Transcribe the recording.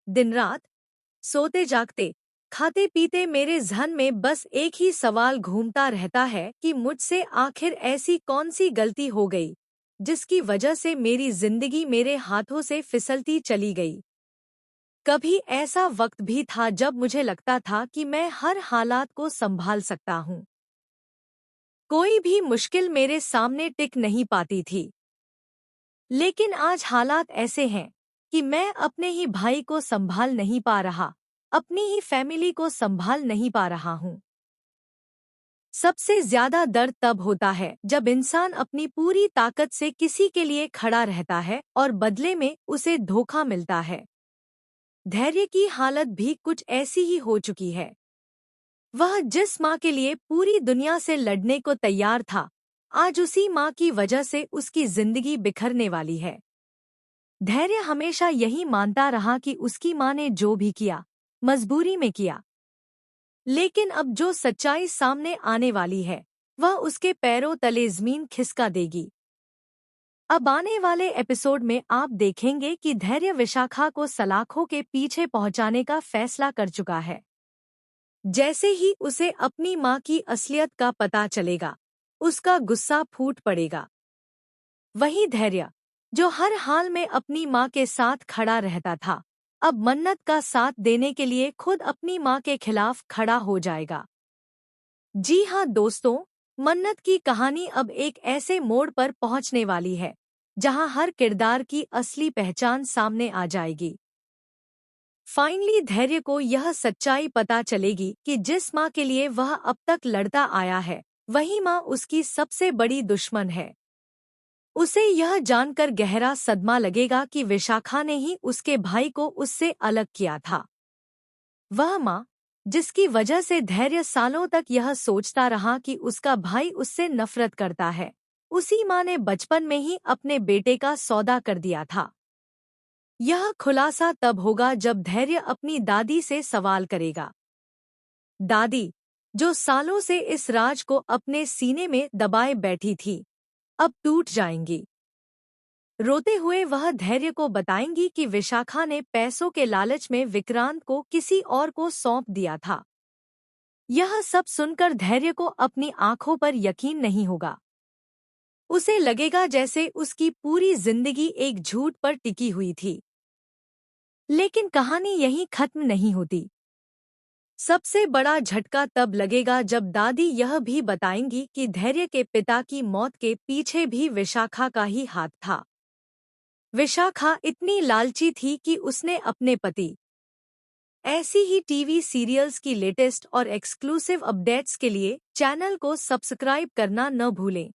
दिन रात सोते जागते खाते पीते मेरे ज़हन में बस एक ही सवाल घूमता रहता है कि मुझसे आखिर ऐसी कौन सी गलती हो गई जिसकी वजह से मेरी जिंदगी मेरे हाथों से फिसलती चली गई। कभी ऐसा वक्त भी था जब मुझे लगता था कि मैं हर हालात को संभाल सकता हूँ, कोई भी मुश्किल मेरे सामने टिक नहीं पाती थी। लेकिन आज हालात ऐसे हैं कि मैं अपने ही भाई को संभाल नहीं पा रहा, अपनी ही फैमिली को संभाल नहीं पा रहा हूँ। सबसे ज्यादा दर्द तब होता है जब इंसान अपनी पूरी ताकत से किसी के लिए खड़ा रहता है और बदले में उसे धोखा मिलता है। धैर्य की हालत भी कुछ ऐसी ही हो चुकी है। वह जिस माँ के लिए पूरी दुनिया से लड़ने को तैयार था, आज उसी माँ की वजह से उसकी जिंदगी बिखरने वाली है। धैर्य हमेशा यही मानता रहा कि उसकी माँ ने जो भी किया, मजबूरी में किया। लेकिन अब जो सच्चाई सामने आने वाली है, वह उसके पैरों तले जमीन खिसका देगी। अब आने वाले एपिसोड में आप देखेंगे कि धैर्य विशाखा को सलाखों के पीछे पहुंचाने का फैसला कर चुका है। जैसे ही उसे अपनी माँ की असलियत का पता चलेगा, उसका गुस्सा फूट पड़ेगा। वही धैर्य जो हर हाल में अपनी माँ के साथ खड़ा रहता था, अब मन्नत का साथ देने के लिए खुद अपनी माँ के खिलाफ खड़ा हो जाएगा। जी हाँ दोस्तों, मन्नत की कहानी अब एक ऐसे मोड़ पर पहुंचने वाली है जहां हर किरदार की असली पहचान सामने आ जाएगी। फाइनली धैर्य को यह सच्चाई पता चलेगी कि जिस माँ के लिए वह अब तक लड़ता आया है, वही माँ उसकी सबसे बड़ी दुश्मन है। उसे यह जानकर गहरा सदमा लगेगा कि विशाखा ने ही उसके भाई को उससे अलग किया था। वह माँ जिसकी वजह से धैर्य सालों तक यह सोचता रहा कि उसका भाई उससे नफरत करता है, उसी माँ ने बचपन में ही अपने बेटे का सौदा कर दिया था। यह खुलासा तब होगा जब धैर्य अपनी दादी से सवाल करेगा। दादी, जो सालों से इस राज को अपने सीने में दबाए बैठी थी, अब टूट जाएंगी। रोते हुए वह धैर्य को बताएंगी कि विशाखा ने पैसों के लालच में विक्रांत को किसी और को सौंप दिया था। यह सब सुनकर धैर्य को अपनी आंखों पर यकीन नहीं होगा। उसे लगेगा जैसे उसकी पूरी जिंदगी एक झूठ पर टिकी हुई थी। लेकिन कहानी यहीं खत्म नहीं होती। सबसे बड़ा झटका तब लगेगा जब दादी यह भी बताएंगी कि धैर्य के पिता की मौत के पीछे भी विशाखा का ही हाथ था। विशाखा इतनी लालची थी कि उसने अपने पति। ऐसी ही टीवी सीरियल्स की लेटेस्ट और एक्सक्लूसिव अपडेट्स के लिए चैनल को सब्सक्राइब करना न भूलें।